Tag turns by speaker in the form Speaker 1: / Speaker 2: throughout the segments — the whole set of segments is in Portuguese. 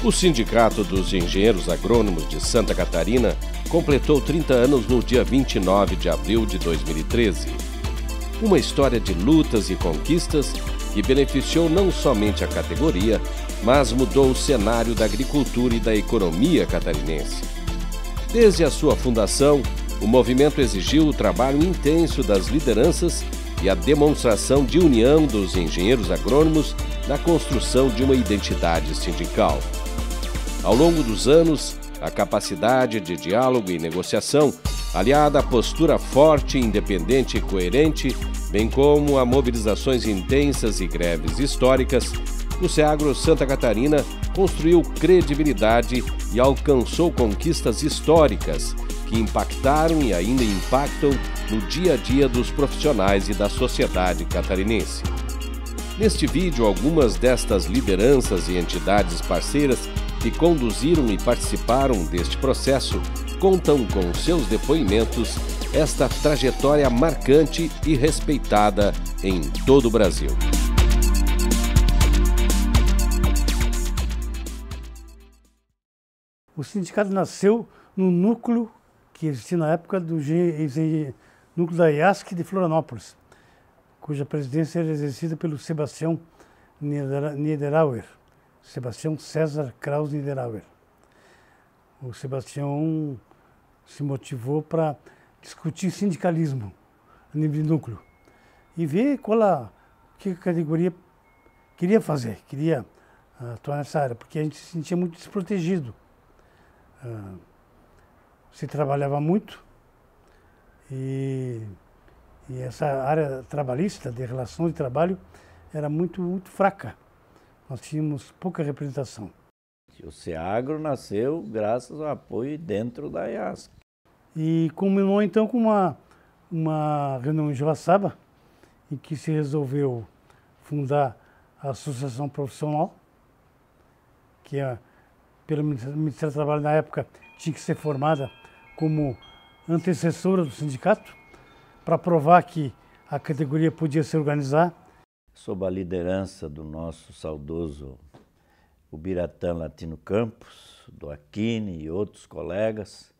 Speaker 1: O Sindicato dos Engenheiros Agrônomos de Santa Catarina completou 30 anos no dia 29 de abril de 2013. Uma história de lutas e conquistas que beneficiou não somente a categoria, mas mudou o cenário da agricultura e da economia catarinense. Desde a sua fundação, o movimento exigiu o trabalho intenso das lideranças e a demonstração de união dos engenheiros agrônomos na construção de uma identidade sindical. Ao longo dos anos, a capacidade de diálogo e negociação, aliada à postura forte, independente e coerente, bem como a mobilizações intensas e greves históricas, o SEAGRO Santa Catarina construiu credibilidade e alcançou conquistas históricas que impactaram e ainda impactam no dia a dia dos profissionais e da sociedade catarinense. Neste vídeo, algumas destas lideranças e entidades parceiras que conduziram e participaram deste processo contam com seus depoimentos esta trajetória marcante e respeitada em todo o Brasil.
Speaker 2: O sindicato nasceu no núcleo que existia na época do núcleo da IASC de Florianópolis, cuja presidência era exercida pelo Sebastião Niederauer, Sebastião César Kraus Niederauer. O Sebastião se motivou para discutir sindicalismo a nível de núcleo e ver o que a categoria queria fazer, queria atuar nessa área, porque a gente se sentia muito desprotegido. Se trabalhava muito e essa área trabalhista, de relação de trabalho, era muito fraca. Nós tínhamos pouca representação.
Speaker 3: O SEAGRO nasceu graças ao apoio dentro da IASC.
Speaker 2: E culminou então com uma reunião em Joaçaba, em que se resolveu fundar a Associação Profissional, que pelo Ministério do Trabalho na época tinha que ser formada como antecessora do sindicato, para provar que a categoria podia se organizar.
Speaker 3: Sob a liderança do nosso saudoso Ubiratã Latino Campos, do Aquini e outros colegas,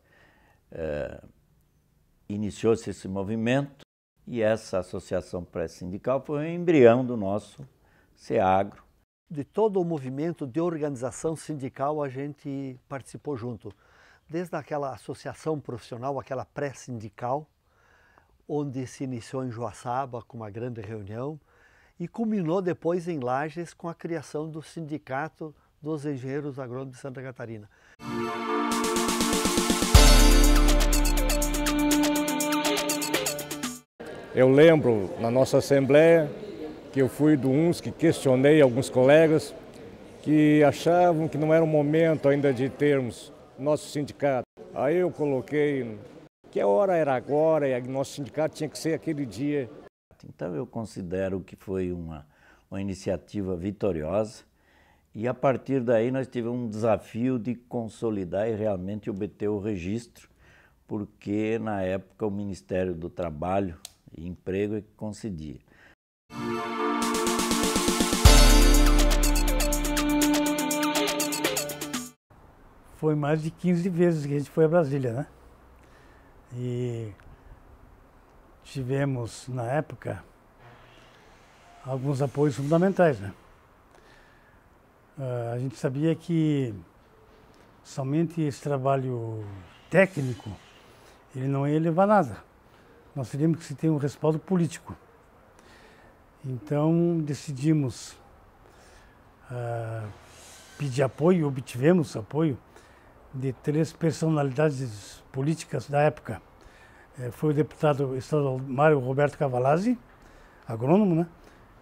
Speaker 3: iniciou-se esse movimento e essa associação pré-sindical foi o embrião do nosso SEAGRO.
Speaker 4: De todo o movimento de organização sindical a gente participou junto, desde aquela associação profissional, aquela pré-sindical, onde se iniciou em Joaçaba com uma grande reunião e culminou depois em Lages com a criação do Sindicato dos Engenheiros Agrônomos de Santa Catarina.
Speaker 5: Eu lembro na nossa assembleia que eu fui do uns que questionei alguns colegas que achavam que não era o momento ainda de termos nosso sindicato. Aí eu coloquei que a hora era agora e nosso sindicato tinha que ser aquele dia.
Speaker 3: Então eu considero que foi uma iniciativa vitoriosa e a partir daí nós tivemos um desafio de consolidar e realmente obter o registro, porque na época o Ministério do Trabalho e Emprego é que concedia.
Speaker 2: Foi mais de 15 vezes que a gente foi a Brasília, né? E tivemos, na época, alguns apoios fundamentais, né? A gente sabia que somente esse trabalho técnico, ele não ia levar a nada. Nós teríamos que ter um respaldo político. Então, decidimos pedir apoio, obtivemos apoio de 3 personalidades políticas da época. Foi o deputado estadual Mário Roberto Cavalazzi, agrônomo, né,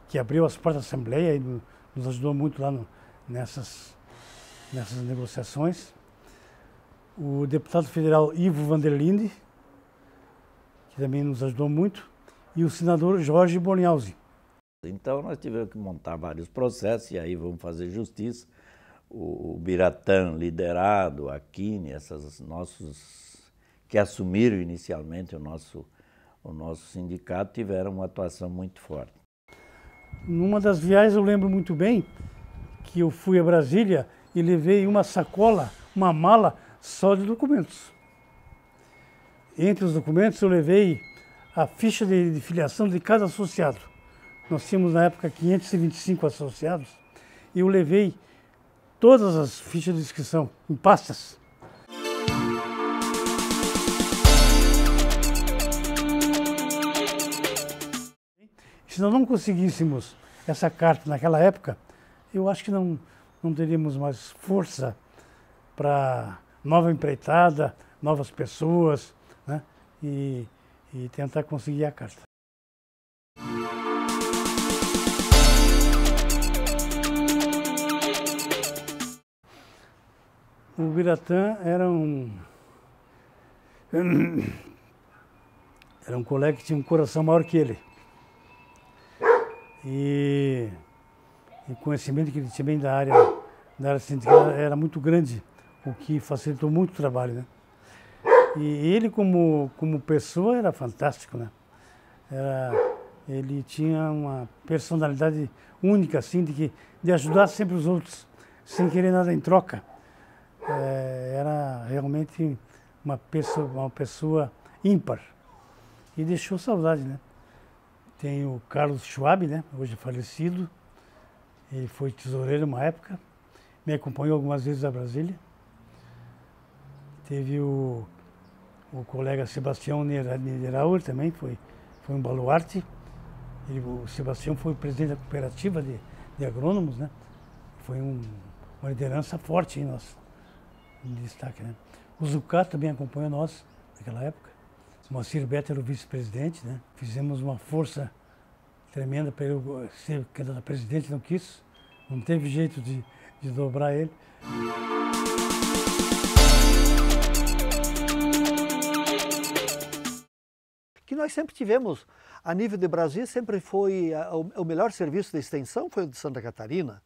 Speaker 2: que abriu as portas da Assembleia e nos ajudou muito lá nessas negociações. O deputado federal Ivo Vanderlinde, que também nos ajudou muito, e o senador Jorge Bornhausen.
Speaker 3: Então nós tivemos que montar vários processos e aí vamos fazer justiça. O Ubiratã liderado, a Aquini, esses nossos que assumiram inicialmente o nosso sindicato tiveram uma atuação muito forte.
Speaker 2: Numa das viagens eu lembro muito bem que eu fui a Brasília e levei uma sacola, uma mala só de documentos. Entre os documentos eu levei a ficha de filiação de cada associado. Nós tínhamos na época 525 associados e eu levei todas as fichas de inscrição em pastas. Se nós não conseguíssemos essa carta naquela época, eu acho que não teríamos mais força para nova empreitada, novas pessoas, né? E tentar conseguir a carta. O Biratã era um colega que tinha um coração maior que ele. E o conhecimento que ele tinha bem da área sindical era muito grande, o que facilitou muito o trabalho, né? E ele como pessoa era fantástico, né? Ele tinha uma personalidade única, assim, de ajudar sempre os outros, sem querer nada em troca. Era realmente uma pessoa ímpar. E deixou saudade, né? Tem o Carlos Schwab, né? Hoje falecido. Ele foi tesoureiro uma época, me acompanhou algumas vezes a Brasília. Teve o colega Sebastião Niederauer também, foi um baluarte. O Sebastião foi presidente da cooperativa de agrônomos, né? Foi uma liderança forte em nós, em destaque, né? O Zucato também acompanhou nós naquela época. O Moacir Beto era o vice-presidente, né? Fizemos uma força tremenda para ele ser candidato a presidente, não quis, não teve jeito de dobrar ele.
Speaker 4: Que nós sempre tivemos, a nível de Brasil, sempre foi o melhor serviço de extensão foi o de Santa Catarina.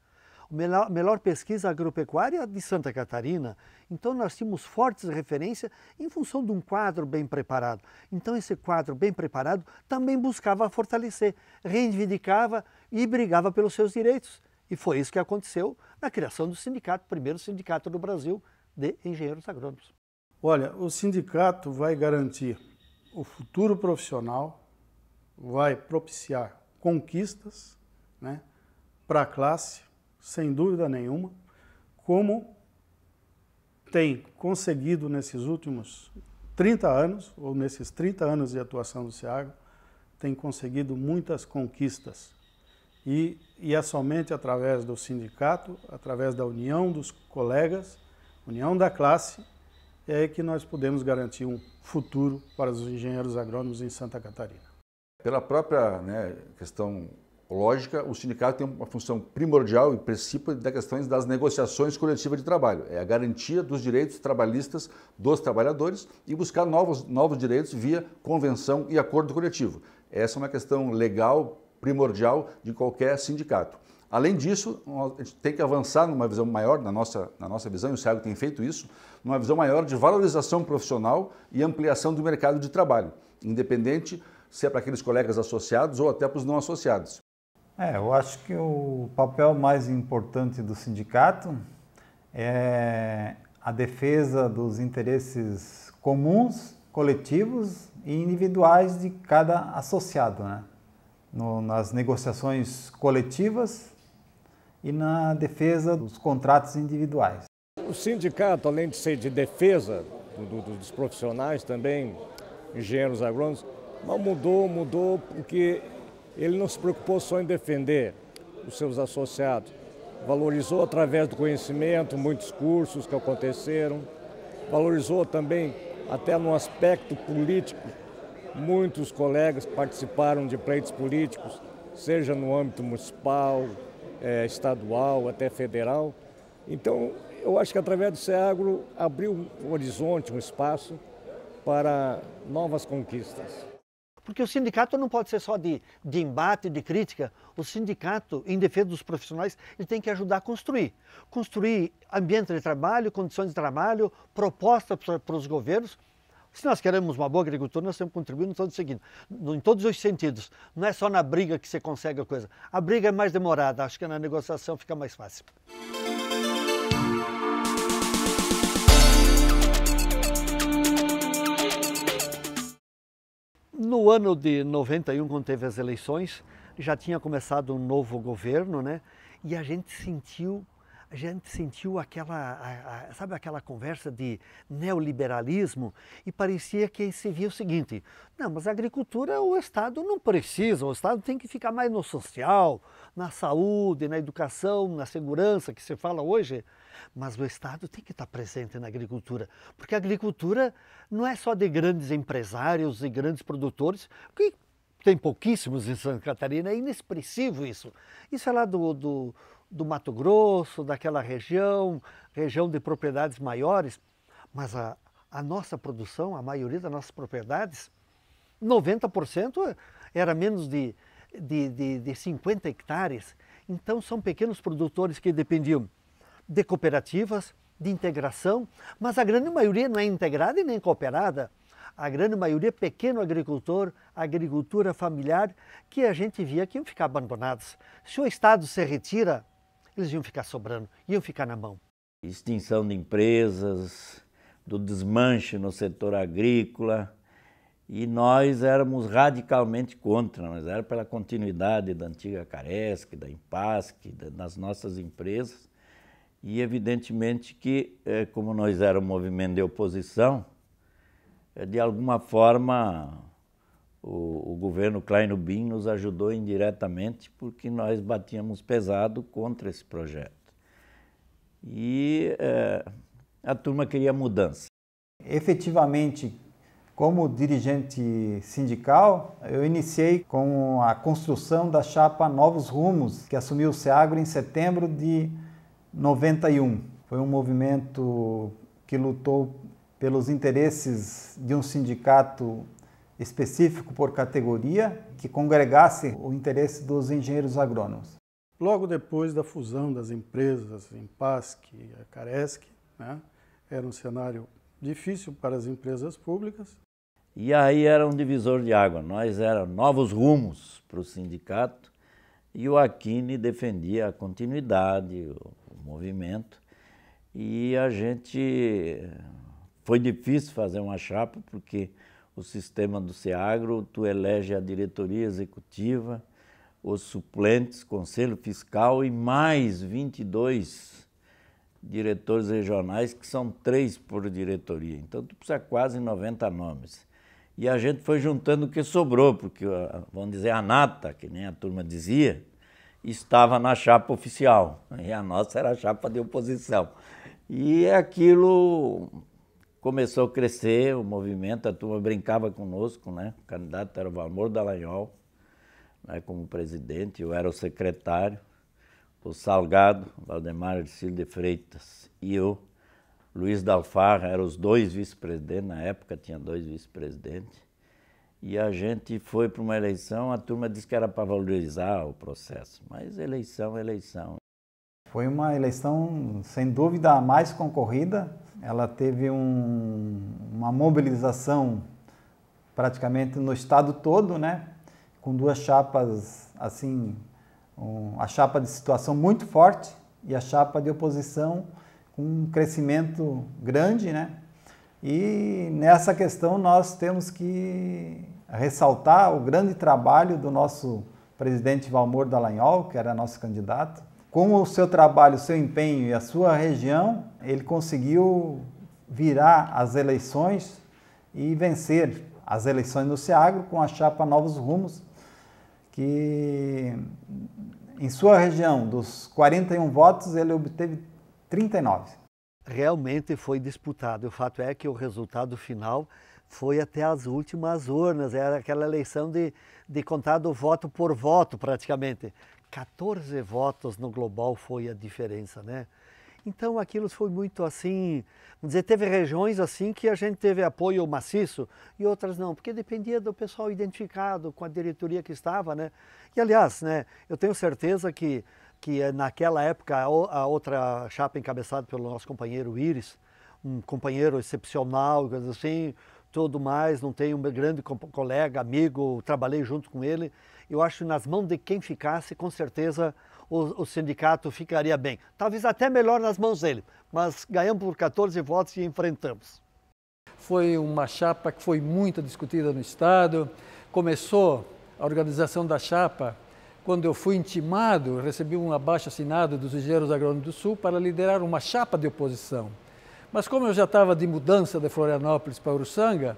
Speaker 4: A melhor pesquisa agropecuária de Santa Catarina. Então nós tínhamos fortes referências em função de um quadro bem preparado. Então esse quadro bem preparado também buscava fortalecer, reivindicava e brigava pelos seus direitos. E foi isso que aconteceu na criação do sindicato, primeiro sindicato do Brasil de engenheiros agrônomos.
Speaker 6: Olha, o sindicato vai garantir o futuro profissional, vai propiciar conquistas, né, para a classe, sem dúvida nenhuma, como tem conseguido nesses últimos 30 anos, ou nesses 30 anos de atuação do SEAGRO, tem conseguido muitas conquistas. E é somente através do sindicato, através da união dos colegas, união da classe, é que nós podemos garantir um futuro para os engenheiros agrônomos em Santa Catarina.
Speaker 7: Pela própria questão lógica, o sindicato tem uma função primordial e principal das questões das negociações coletivas de trabalho. É a garantia dos direitos trabalhistas dos trabalhadores e buscar novos direitos via convenção e acordo coletivo. Essa é uma questão legal, primordial de qualquer sindicato. Além disso, a gente tem que avançar numa visão maior, na nossa visão, e o SEAGRO tem feito isso, numa visão maior de valorização profissional e ampliação do mercado de trabalho, independente se é para aqueles colegas associados ou até para os não associados.
Speaker 8: Eu acho que o papel mais importante do sindicato é a defesa dos interesses comuns, coletivos e individuais de cada associado, né? Nas negociações coletivas e na defesa dos contratos individuais.
Speaker 5: O sindicato, além de ser de defesa dos profissionais também, engenheiros agrônomos, mas mudou porque ele não se preocupou só em defender os seus associados, valorizou através do conhecimento muitos cursos que aconteceram, valorizou também até no aspecto político. Muitos colegas participaram de pleitos políticos, seja no âmbito municipal, estadual, até federal. Então, eu acho que através do SEAGRO abriu um horizonte, um espaço para novas conquistas.
Speaker 4: Porque o sindicato não pode ser só de embate, de crítica. O sindicato, em defesa dos profissionais, ele tem que ajudar a construir. Construir ambiente de trabalho, condições de trabalho, propostas para os governos. Se nós queremos uma boa agricultura, nós temos que contribuir em todos os sentidos. Não é só na briga que você consegue a coisa. A briga é mais demorada, acho que na negociação fica mais fácil. No ano de 91, quando teve as eleições, já tinha começado um novo governo, né? E a gente sentiu sabe aquela conversa de neoliberalismo, e parecia que se via o seguinte: não, mas a agricultura o Estado não precisa, o Estado tem que ficar mais no social, na saúde, na educação, na segurança que se fala hoje, mas o Estado tem que estar presente na agricultura, porque a agricultura não é só de grandes empresários e grandes produtores, que tem pouquíssimos em Santa Catarina, é inexpressivo isso. Isso é lá do Mato Grosso, daquela região de propriedades maiores, mas a nossa produção, a maioria das nossas propriedades, 90% era menos de 50 hectares. Então são pequenos produtores que dependiam de cooperativas, de integração, mas a grande maioria não é integrada e nem cooperada. A grande maioria é pequeno agricultor, agricultura familiar, que a gente via que iam ficar abandonados. Se o Estado se retira, eles iam ficar sobrando, iam ficar na mão.
Speaker 3: Extinção de empresas, do desmanche no setor agrícola, e nós éramos radicalmente contra, nós era pela continuidade da antiga Caresc, da Impasc, das nossas empresas, e evidentemente que, como nós éramos um movimento de oposição, de alguma forma o governo Klein-Urbim nos ajudou indiretamente, porque nós batíamos pesado contra esse projeto. E a turma queria mudança.
Speaker 8: Efetivamente, como dirigente sindical, eu iniciei com a construção da chapa Novos Rumos, que assumiu o SEAGRO em setembro de 91. Foi um movimento que lutou pelos interesses de um sindicato específico por categoria, que congregasse o interesse dos engenheiros agrônomos.
Speaker 6: Logo depois da fusão das empresas, Impasc e a Caresc, né, era um cenário difícil para as empresas públicas.
Speaker 3: E aí era um divisor de água, nós éramos novos rumos para o sindicato, e o Aquini defendia a continuidade, o movimento, e a gente... Foi difícil fazer uma chapa, porque o sistema do SEAGRO, tu elege a diretoria executiva, os suplentes, conselho fiscal e mais 22 diretores regionais, que são 3 por diretoria. Então, tu precisa quase 90 nomes. E a gente foi juntando o que sobrou, porque, vamos dizer, a nata, que nem a turma dizia, estava na chapa oficial, e a nossa era a chapa de oposição. E aquilo... Começou a crescer o movimento, a turma brincava conosco, né? O candidato era o Valmor Dallagnol, né, como presidente, eu era o secretário, o Salgado, Valdemar Ercílio de Freitas, e eu, Luiz Dalfarra, eram os 2 vice-presidentes, na época tinha 2 vice-presidentes, e a gente foi para uma eleição, a turma disse que era para valorizar o processo, mas eleição é eleição.
Speaker 8: Foi uma eleição, sem dúvida, a mais concorrida. Ela teve uma mobilização praticamente no estado todo, né? Com 2 chapas, assim, a chapa de situação muito forte e a chapa de oposição com um crescimento grande, né? E nessa questão nós temos que ressaltar o grande trabalho do nosso presidente Valmor Dallagnol, que era nosso candidato. Com o seu trabalho, o seu empenho e a sua região, ele conseguiu virar as eleições e vencer as eleições no SEAGRO com a chapa Novos Rumos, que em sua região, dos 41 votos, ele obteve 39.
Speaker 4: Realmente foi disputado. O fato é que o resultado final foi até as últimas urnas, era aquela eleição de contado voto por voto, praticamente. 14 votos no global foi a diferença, né? Então aquilo foi muito assim, vamos dizer, teve regiões assim que a gente teve apoio maciço e outras não, porque dependia do pessoal identificado com a diretoria que estava, né? E aliás, né, eu tenho certeza que naquela época a outra chapa encabeçada pelo nosso companheiro Íris, um companheiro excepcional, assim, tudo mais, não tenho um grande colega, amigo, trabalhei junto com ele. Eu acho que nas mãos de quem ficasse, com certeza o sindicato ficaria bem. Talvez até melhor nas mãos dele, mas ganhamos por 14 votos e enfrentamos.
Speaker 9: Foi uma chapa que foi muito discutida no Estado, começou a organização da chapa, quando eu fui intimado, recebi um abaixo-assinado dos engenheiros agrônomos do Sul para liderar uma chapa de oposição. Mas como eu já estava de mudança de Florianópolis para Uruçanga,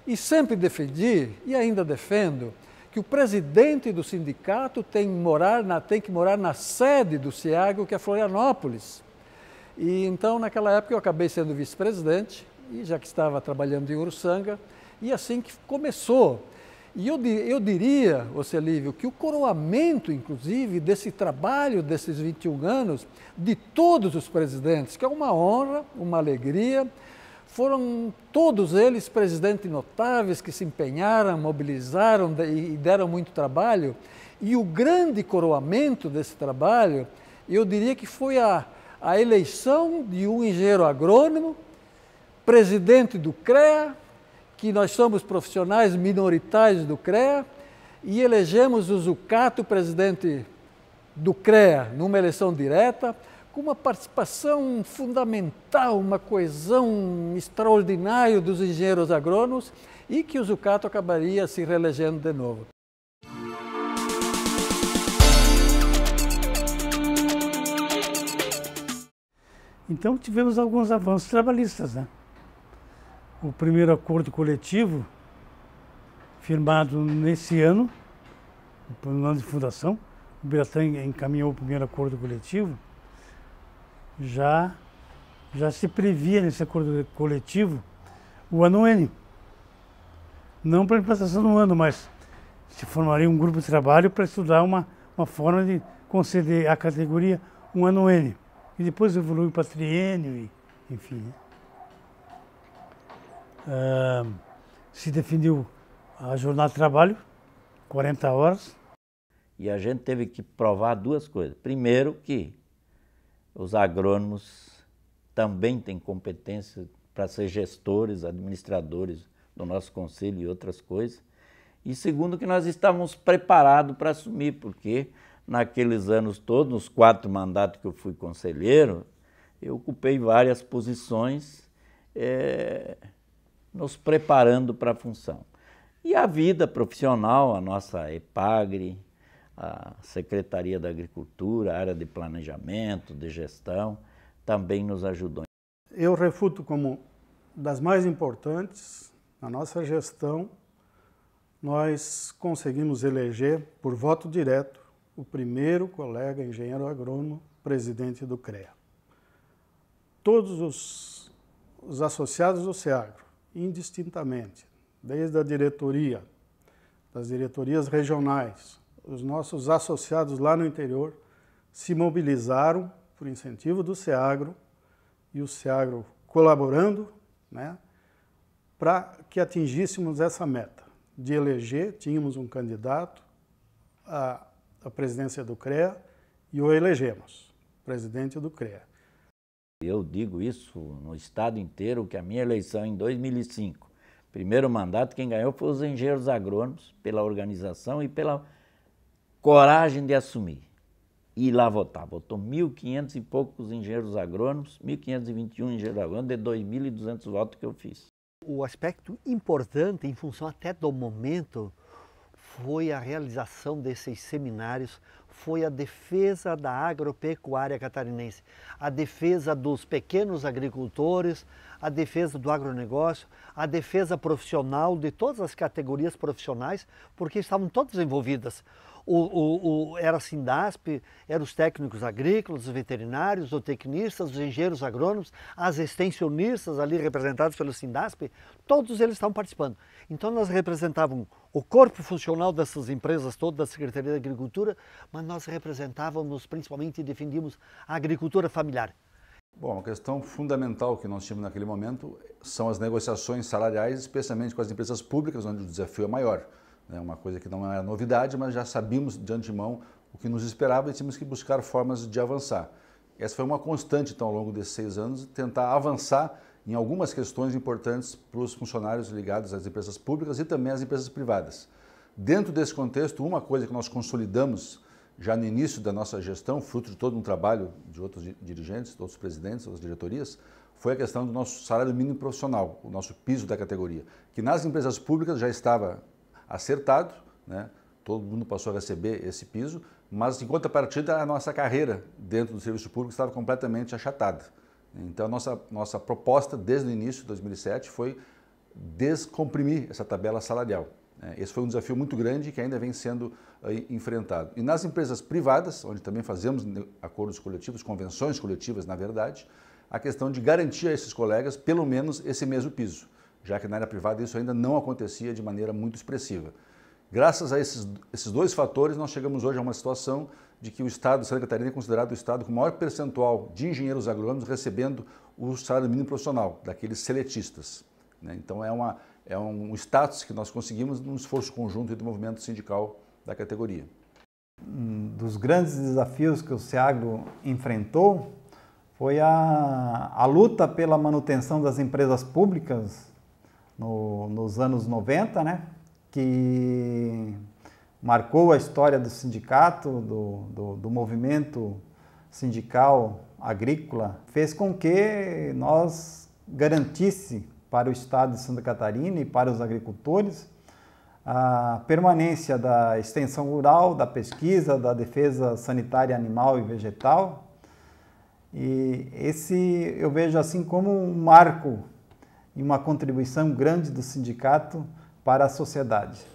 Speaker 9: e sempre defendi, e ainda defendo, que o presidente do sindicato tem que morar na sede do SEAGRO, que é Florianópolis. E então, naquela época, eu acabei sendo vice-presidente, e já que estava trabalhando em Uruçanga, e assim que começou. E eu diria, Ocelívio, que o coroamento, inclusive, desse trabalho desses 21 anos, de todos os presidentes, que é uma honra, uma alegria, foram todos eles presidentes notáveis que se empenharam, mobilizaram e deram muito trabalho. E o grande coroamento desse trabalho, eu diria que foi a eleição de um engenheiro agrônomo, presidente do CREA, que nós somos profissionais minoritários do CREA, e elegemos o Zucato presidente do CREA numa eleição direta, com uma participação fundamental, uma coesão extraordinária dos engenheiros agrônomos, e que o Zucato acabaria se reelegendo de novo.
Speaker 2: Então tivemos alguns avanços trabalhistas, né? O primeiro acordo coletivo, firmado nesse ano, no ano de fundação, o Biratã encaminhou o primeiro acordo coletivo, já se previa nesse acordo coletivo o ano N. Não para a implantação do ano, mas se formaria um grupo de trabalho para estudar uma forma de conceder à categoria um ano N. E depois evoluiu para triênio, e, enfim. Né? Se definiu a jornada de trabalho, 40 horas.
Speaker 3: E a gente teve que provar duas coisas. Primeiro, que os agrônomos também têm competência para ser gestores, administradores do nosso conselho e outras coisas. E segundo, que nós estávamos preparados para assumir, porque naqueles anos todos, nos 4 mandatos que eu fui conselheiro, eu ocupei várias posições, nos preparando para a função. E a vida profissional, a nossa EPAGRE, a Secretaria da Agricultura, a área de planejamento, de gestão, também nos ajudou.
Speaker 6: Eu refuto como das mais importantes, na nossa gestão, nós conseguimos eleger, por voto direto, o primeiro colega engenheiro agrônomo presidente do CREA. Todos os associados do SEAGRO, indistintamente, desde a diretoria, das diretorias regionais, os nossos associados lá no interior, se mobilizaram por incentivo do SEAGRO e o SEAGRO colaborando, né, para que atingíssemos essa meta de eleger, tínhamos um candidato à presidência do CREA e o elegemos, presidente do CREA.
Speaker 3: Eu digo isso no estado inteiro, que a minha eleição em 2005, primeiro mandato, quem ganhou foi os engenheiros agrônomos, pela organização e pela coragem de assumir. E lá votar. Votou 1.500 e poucos engenheiros agrônomos, 1.521 engenheiros agrônomos, de 2.200 votos que eu fiz.
Speaker 4: O aspecto importante, em função até do momento, foi a realização desses seminários, foi a defesa da agropecuária catarinense, a defesa dos pequenos agricultores, a defesa do agronegócio, a defesa profissional de todas as categorias profissionais, porque estavam todas envolvidas. Era a Sindasp, eram os técnicos agrícolas, os veterinários, os zootecnistas, os engenheiros agrônomos, as extensionistas ali representados pelo Sindasp, todos eles estavam participando. Então nós representávamos o corpo funcional dessas empresas todas, da Secretaria da Agricultura, mas nós representávamos principalmente e defendíamos a agricultura familiar.
Speaker 7: Bom, a questão fundamental que nós tínhamos naquele momento são as negociações salariais, especialmente com as empresas públicas, onde o desafio é maior. É uma coisa que não era novidade, mas já sabíamos de antemão o que nos esperava e tínhamos que buscar formas de avançar. Essa foi uma constante, então, ao longo desses 6 anos, tentar avançar em algumas questões importantes para os funcionários ligados às empresas públicas e também às empresas privadas. Dentro desse contexto, uma coisa que nós consolidamos já no início da nossa gestão, fruto de todo um trabalho de outros dirigentes, de outros presidentes, outras diretorias, foi a questão do nosso salário mínimo profissional, o nosso piso da categoria, que nas empresas públicas já estava acertado, né? Todo mundo passou a receber esse piso, mas em contrapartida a nossa carreira dentro do serviço público estava completamente achatada. Então a nossa proposta desde o início de 2007 foi descomprimir essa tabela salarial. Esse foi um desafio muito grande que ainda vem sendo enfrentado. E nas empresas privadas, onde também fazemos acordos coletivos, convenções coletivas, na verdade, a questão de garantir a esses colegas pelo menos esse mesmo piso, já que na área privada isso ainda não acontecia de maneira muito expressiva. Graças a esses dois fatores, nós chegamos hoje a uma situação de que o Estado de Santa Catarina é considerado o Estado com o maior percentual de engenheiros agrônomos recebendo o salário mínimo profissional, daqueles seletistas. Então é um status que nós conseguimos num esforço conjunto do movimento sindical da categoria.
Speaker 8: Um dos grandes desafios que o SEAGRO enfrentou foi a luta pela manutenção das empresas públicas nos anos 90, né? Que marcou a história do sindicato, do movimento sindical agrícola, fez com que nós garantisse para o Estado de Santa Catarina e para os agricultores a permanência da extensão rural, da pesquisa, da defesa sanitária animal e vegetal. E esse eu vejo assim como um marco e uma contribuição grande do sindicato para a sociedade.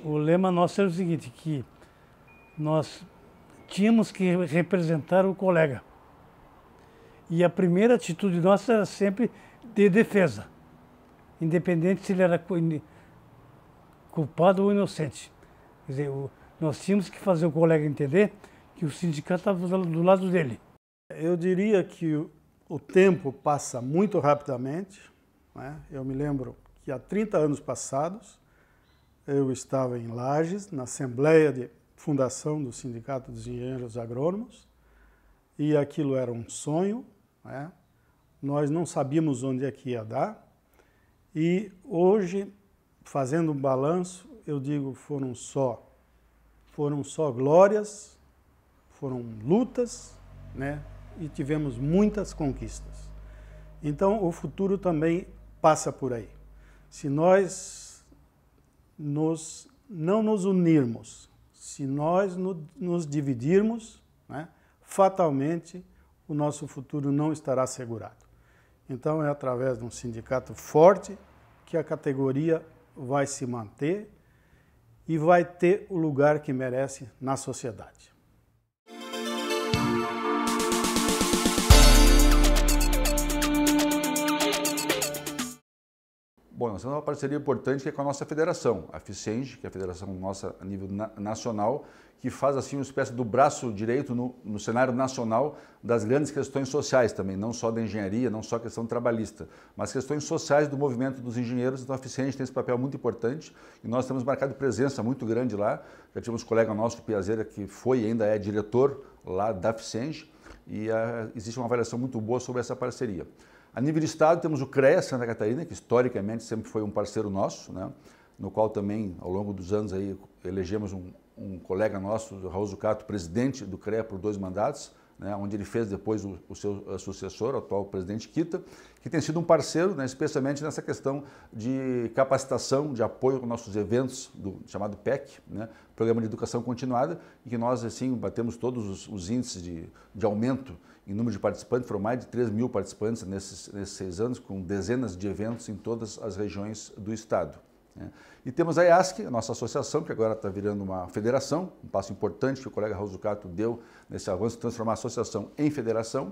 Speaker 2: O lema nosso era o seguinte, que nós tínhamos que representar o colega. E a primeira atitude nossa era sempre de defesa, independente se ele era culpado ou inocente. Quer dizer, nós tínhamos que fazer o colega entender que o sindicato estava do lado dele.
Speaker 6: Eu diria que o tempo passa muito rapidamente, né? Eu me lembro que há 30 anos passados, eu estava em Lages, na Assembleia de Fundação do Sindicato dos Engenheiros Agrônomos, e aquilo era um sonho, né? Nós não sabíamos onde é que ia dar, e hoje, fazendo um balanço, eu digo, foram só glórias, foram lutas, né? E tivemos muitas conquistas. Então, o futuro também passa por aí. Se nós não nos unirmos, se nós nos dividirmos, né, fatalmente o nosso futuro não estará assegurado. Então, é através de um sindicato forte que a categoria vai se manter e vai ter o lugar que merece na sociedade.
Speaker 7: Bom, nós temos uma parceria importante que é com a nossa federação, a FICENG, que é a federação nossa a nível nacional, que faz assim uma espécie do braço direito no cenário nacional das grandes questões sociais também, não só da engenharia, não só a questão trabalhista, mas questões sociais do movimento dos engenheiros. Então a FICENG tem esse papel muito importante e nós temos marcado presença muito grande lá. Já tivemos um colega nosso, Piazeira, que foi e ainda é diretor lá da FICENG e existe uma avaliação muito boa sobre essa parceria. A nível de Estado, temos o CREA Santa Catarina, que historicamente sempre foi um parceiro nosso, né, no qual também, ao longo dos anos, aí, elegemos um colega nosso, o Raul Zucato, presidente do CREA por 2 mandatos, né, onde ele fez depois o seu sucessor, o atual presidente Kita, que tem sido um parceiro, né, especialmente nessa questão de capacitação, de apoio aos nossos eventos, chamado PEC, né, Programa de Educação Continuada, e que nós, assim, batemos todos os índices de aumento em número de participantes. Foram mais de 3.000 participantes nesses 6 anos, com dezenas de eventos em todas as regiões do Estado. Né. E temos a IASC, a nossa associação, que agora está virando uma federação, um passo importante que o colega Raul Zucato deu nesse avanço de transformar a associação em federação,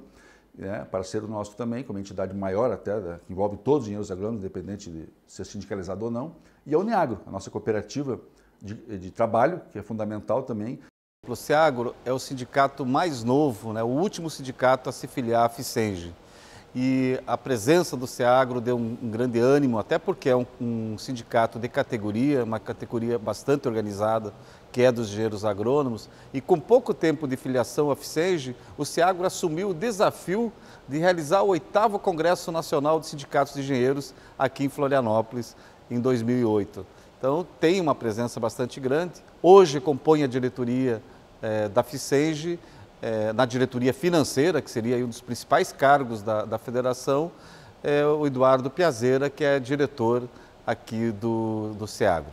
Speaker 7: né, parceiro nosso também, como entidade maior até, que envolve todos os engenheiros agrônomos, independente de ser sindicalizado ou não, e a Uniagro, a nossa cooperativa de trabalho, que é fundamental também.
Speaker 10: O SEAGRO é o sindicato mais novo, né, o último sindicato a se filiar à FICENG. E a presença do SEAGRO deu um grande ânimo, até porque é um sindicato de categoria, uma categoria bastante organizada, que é dos engenheiros agrônomos. E com pouco tempo de filiação à FICENG, o SEAGRO assumiu o desafio de realizar o 8º Congresso Nacional de Sindicatos de Engenheiros aqui em Florianópolis, em 2008. Então, tem uma presença bastante grande. Hoje compõe a diretoria da FICENG na diretoria financeira, que seria um dos principais cargos da federação, o Eduardo Piazeira, que é diretor aqui do SEAGRO.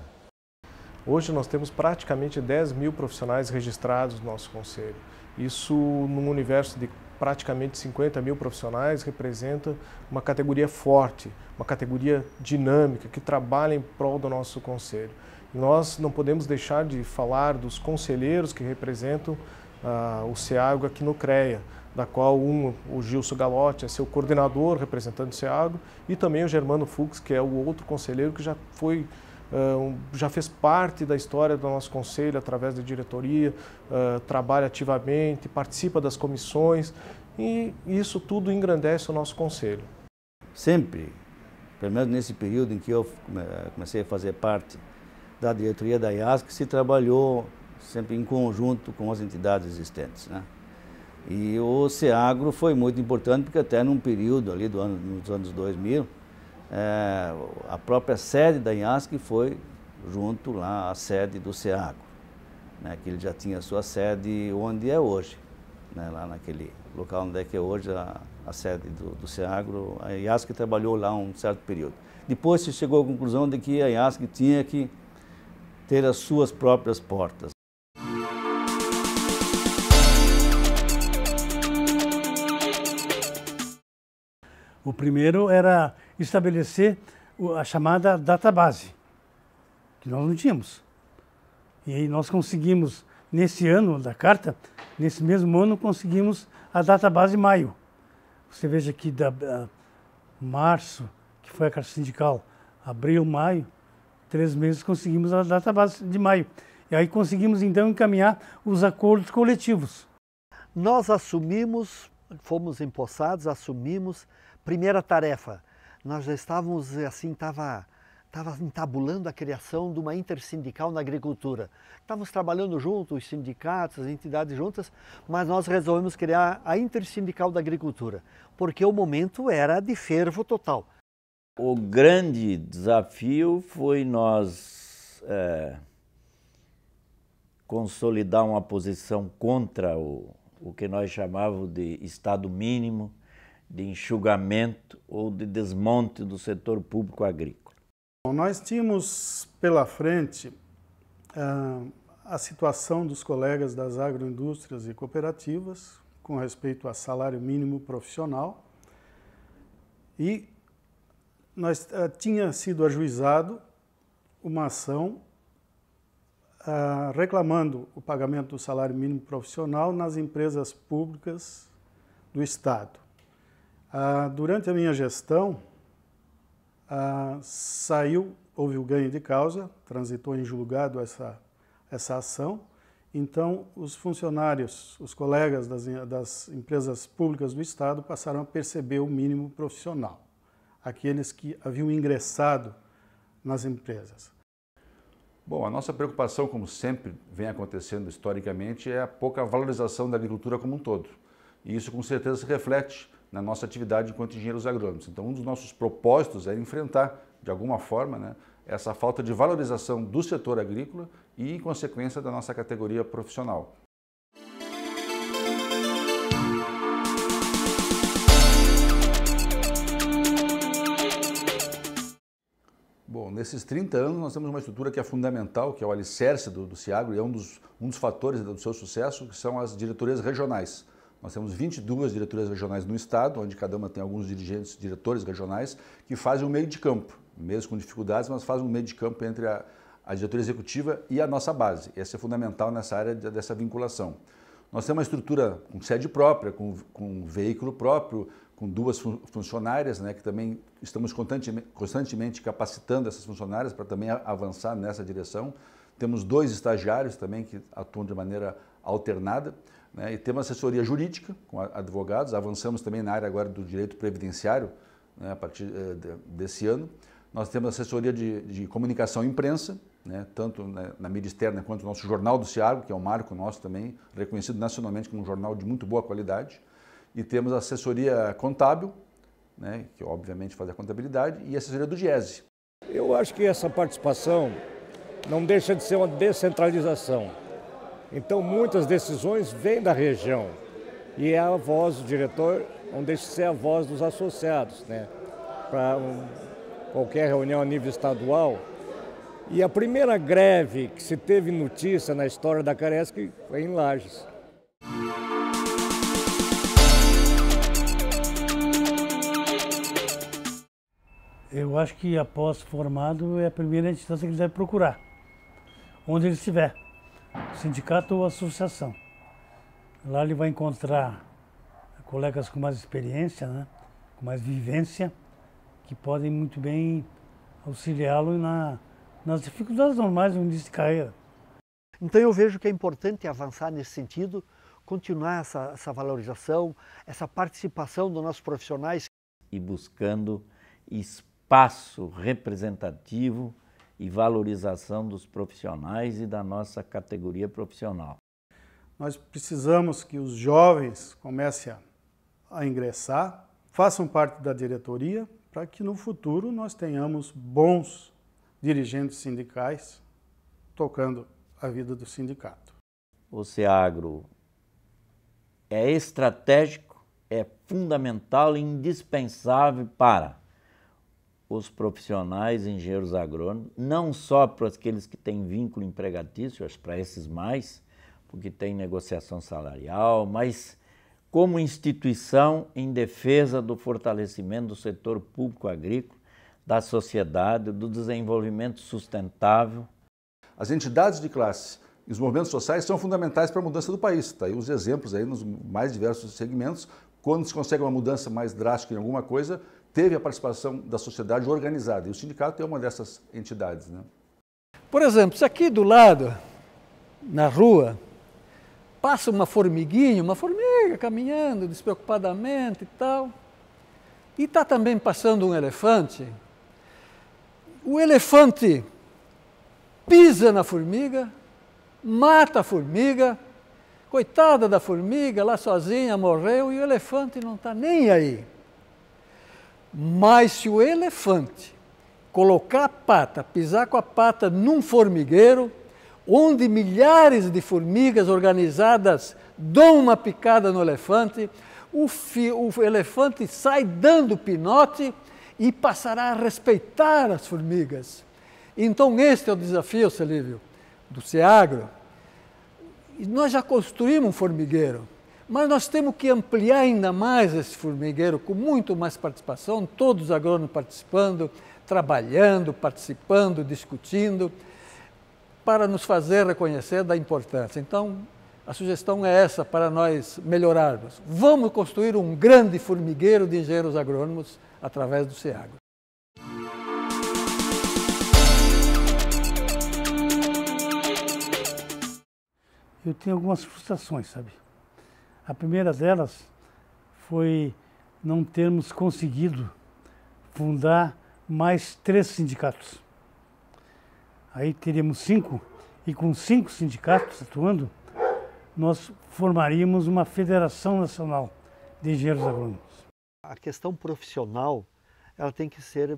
Speaker 11: Hoje nós temos praticamente 10 mil profissionais registrados no nosso conselho. Isso, num universo de praticamente 50 mil profissionais, representa uma categoria forte, uma categoria dinâmica, que trabalha em prol do nosso conselho. E nós não podemos deixar de falar dos conselheiros que representam o SEAGRO aqui no CREA, da qual o Gilson Galotti é seu coordenador, representante do SEAGRO, e também o Germano Fux, que é o outro conselheiro que já fez parte da história do nosso conselho através da diretoria, trabalha ativamente, participa das comissões, e isso tudo engrandece o nosso conselho.
Speaker 3: Sempre, pelo menos nesse período em que eu comecei a fazer parte da diretoria da IASC, se trabalhou sempre em conjunto com as entidades existentes, né? E o SEAGRO foi muito importante porque até num período ali nos anos 2000, a própria sede da IASC foi junto lá à sede do SEAGRO, né, que ele já tinha a sua sede onde é hoje, né, lá naquele local onde é que é hoje a sede do SEAGRO. A IASC trabalhou lá um certo período. Depois se chegou à conclusão de que a IASC tinha que ter as suas próprias portas.
Speaker 2: O primeiro era estabelecer a chamada database, que nós não tínhamos. E aí nós conseguimos, nesse ano da carta, nesse mesmo ano, conseguimos a database maio. Você veja que março, que foi a carta sindical, abril, maio, 3 meses conseguimos a database de maio. E aí conseguimos então encaminhar os acordos coletivos.
Speaker 4: Nós assumimos, fomos empossados, assumimos. Primeira tarefa, nós já estávamos assim, estava entabulando a criação de uma intersindical na agricultura. Estávamos trabalhando juntos, os sindicatos, as entidades juntas, mas nós resolvemos criar a intersindical da agricultura, porque o momento era de fervo total.
Speaker 3: O grande desafio foi nós consolidar uma posição contra o que nós chamávamos de Estado mínimo, de enxugamento ou de desmonte do setor público agrícola.
Speaker 6: Nós tínhamos pela frente a situação dos colegas das agroindústrias e cooperativas com respeito a salário mínimo profissional e tinha sido ajuizado uma ação reclamando o pagamento do salário mínimo profissional nas empresas públicas do Estado. Durante a minha gestão, houve o ganho de causa, transitou em julgado essa ação, então os funcionários, os colegas das empresas públicas do Estado passaram a perceber o mínimo profissional, aqueles que haviam ingressado nas empresas.
Speaker 7: Bom, a nossa preocupação, como sempre vem acontecendo historicamente, é a pouca valorização da agricultura como um todo. E isso com certeza se reflete na nossa atividade enquanto engenheiros agrônomos. Então, um dos nossos propósitos é enfrentar, de alguma forma, né, essa falta de valorização do setor agrícola e, em consequência, da nossa categoria profissional. Bom, nesses 30 anos nós temos uma estrutura que é fundamental, que é o alicerce do SEAGRO e é um dos fatores do seu sucesso, que são as diretorias regionais. Nós temos 22 diretorias regionais no estado, onde cada uma tem alguns diretores regionais, que fazem um meio de campo, mesmo com dificuldades, mas fazem um meio de campo entre a diretoria executiva e a nossa base. Essa é fundamental nessa área dessa vinculação. Nós temos uma estrutura com sede própria, com veículo próprio, com 2 funcionárias, né, que também estamos constantemente capacitando essas funcionárias para também avançar nessa direção. Temos 2 estagiários também que atuam de maneira alternada, né, e temos assessoria jurídica com advogados. Avançamos também na área agora do direito previdenciário, né, a partir desse ano. Nós temos assessoria de comunicação e imprensa, né, tanto na mídia externa quanto no nosso Jornal do SEAGRO, que é um marco nosso também, reconhecido nacionalmente como um jornal de muito boa qualidade. E temos a assessoria contábil, né, que obviamente faz a contabilidade, e a assessoria do Diese.
Speaker 5: Eu acho que essa participação não deixa de ser uma descentralização. Então, muitas decisões vêm da região e é a voz do diretor, não deixa de ser a voz dos associados, né? Para qualquer reunião a nível estadual. E a primeira greve que se teve notícia na história da Caresc foi em Lages.
Speaker 2: Eu acho que após formado é a primeira instância que ele deve procurar, onde ele estiver, sindicato ou associação. Lá ele vai encontrar colegas com mais experiência, né, com mais vivência, que podem muito bem auxiliá-lo nas dificuldades normais do início de carreira.
Speaker 4: Então eu vejo que é importante avançar nesse sentido, continuar essa valorização, essa participação dos nossos profissionais.
Speaker 3: E buscando espaço representativo e valorização dos profissionais e da nossa categoria profissional.
Speaker 6: Nós precisamos que os jovens comecem a ingressar, façam parte da diretoria, para que no futuro nós tenhamos bons dirigentes sindicais tocando a vida do sindicato.
Speaker 3: O SEAGRO é estratégico, é fundamental e indispensável para os profissionais engenheiros agrônomos, não só para aqueles que têm vínculo empregatício, para esses mais, porque tem negociação salarial, mas como instituição em defesa do fortalecimento do setor público agrícola, da sociedade, do desenvolvimento sustentável.
Speaker 7: As entidades de classe e os movimentos sociais são fundamentais para a mudança do país. Está aí os exemplos aí nos mais diversos segmentos. Quando se consegue uma mudança mais drástica em alguma coisa, teve a participação da sociedade organizada. E o sindicato é uma dessas entidades, né?
Speaker 9: Por exemplo, se aqui do lado, na rua, passa uma formiga caminhando despreocupadamente e tal, e está também passando um elefante, o elefante pisa na formiga, mata a formiga, coitada da formiga, lá sozinha, morreu, e o elefante não está nem aí. Mas se o elefante colocar a pata, pisar com a pata num formigueiro, onde milhares de formigas organizadas dão uma picada no elefante, o elefante sai dando pinote e passará a respeitar as formigas. Então este é o desafio, Celívio, do SEAGRO. Nós já construímos um formigueiro, mas nós temos que ampliar ainda mais esse formigueiro com muito mais participação, todos os agrônomos participando, trabalhando, participando, discutindo, para nos fazer reconhecer da importância. Então, a sugestão é essa para nós melhorarmos. Vamos construir um grande formigueiro de engenheiros agrônomos através do SEAGRO.
Speaker 2: Eu tenho algumas frustrações, sabe? A primeira delas foi não termos conseguido fundar mais 3 sindicatos. Aí teríamos 5, e com 5 sindicatos atuando, nós formaríamos uma Federação Nacional de Engenheiros Agrônomos.
Speaker 4: A questão profissional, ela tem que ser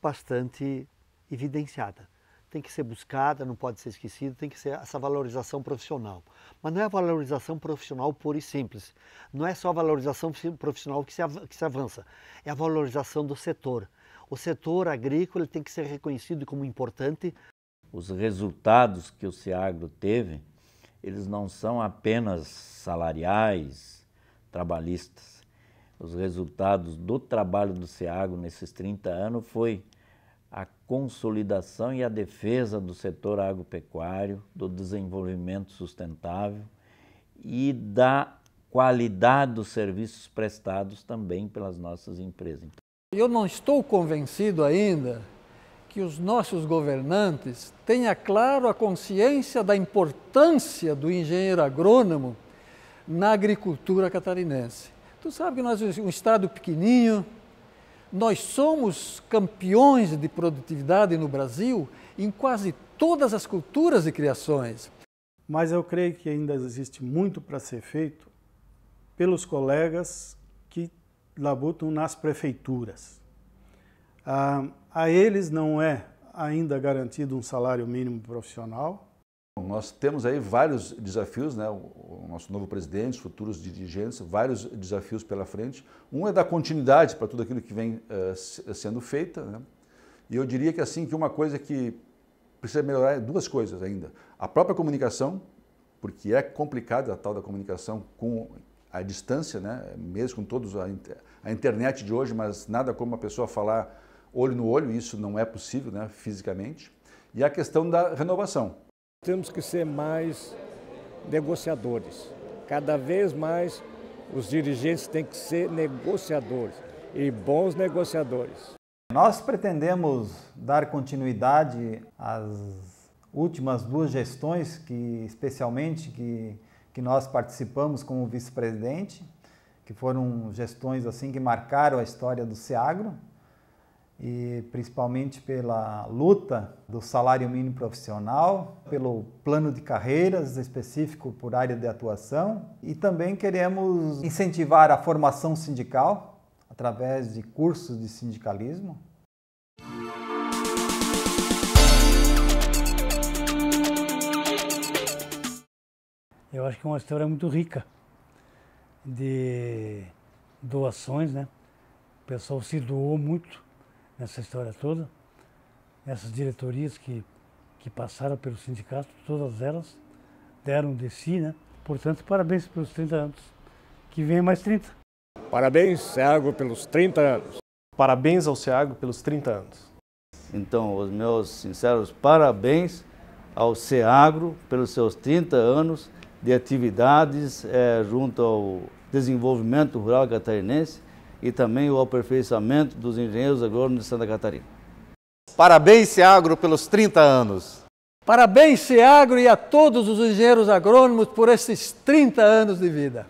Speaker 4: bastante evidenciada. Tem que ser buscada, não pode ser esquecida, tem que ser essa valorização profissional. Mas não é a valorização profissional pura e simples. Não é só a valorização profissional que se avança, é a valorização do setor. O setor agrícola tem que ser reconhecido como importante.
Speaker 3: Os resultados que o SEAGRO teve, eles não são apenas salariais, trabalhistas. Os resultados do trabalho do SEAGRO nesses 30 anos foi a consolidação e a defesa do setor agropecuário, do desenvolvimento sustentável e da qualidade dos serviços prestados também pelas nossas empresas.
Speaker 9: Eu não estou convencido ainda que os nossos governantes tenham claro a consciência da importância do engenheiro agrônomo na agricultura catarinense. Tu sabe que nós somos um estado pequenininho, nós somos campeões de produtividade no Brasil em quase todas as culturas e criações.
Speaker 6: Mas eu creio que ainda existe muito para ser feito pelos colegas que labutam nas prefeituras. A eles não é ainda garantido um salário mínimo profissional.
Speaker 7: Nós temos aí vários desafios, né? O nosso novo presidente, os futuros dirigentes, vários desafios pela frente. Um é dar continuidade para tudo aquilo que vem sendo feito, né? E eu diria que assim, que uma coisa que precisa melhorar é duas coisas ainda. A própria comunicação, porque é complicada a tal da comunicação com a distância, né? Mesmo com todos a internet de hoje, mas nada como uma pessoa falar olho no olho, isso não é possível, né? Fisicamente. E a questão da renovação.
Speaker 5: Temos que ser mais negociadores. Cada vez mais os dirigentes têm que ser negociadores e bons negociadores.
Speaker 8: Nós pretendemos dar continuidade às últimas duas gestões, especialmente que nós participamos como vice-presidente, que foram gestões assim que marcaram a história do SEAGRO, e principalmente pela luta do salário mínimo profissional, pelo plano de carreiras específico por área de atuação, e também queremos incentivar a formação sindical através de cursos de sindicalismo.
Speaker 2: Eu acho que é uma história muito rica de doações, né? O pessoal se doou muito nessa história toda. Essas diretorias que passaram pelo sindicato, todas elas deram de si, né? Portanto, parabéns pelos 30 anos. Que venha mais 30.
Speaker 5: Parabéns, SEAGRO, pelos 30 anos.
Speaker 11: Parabéns ao SEAGRO pelos 30 anos.
Speaker 12: Então, os meus sinceros parabéns ao SEAGRO pelos seus 30 anos de atividades junto ao desenvolvimento rural catarinense e também o aperfeiçoamento dos engenheiros agrônomos de Santa Catarina.
Speaker 10: Parabéns, SEAGRO, pelos 30 anos.
Speaker 9: Parabéns, SEAGRO, e a todos os engenheiros agrônomos por esses 30 anos de vida.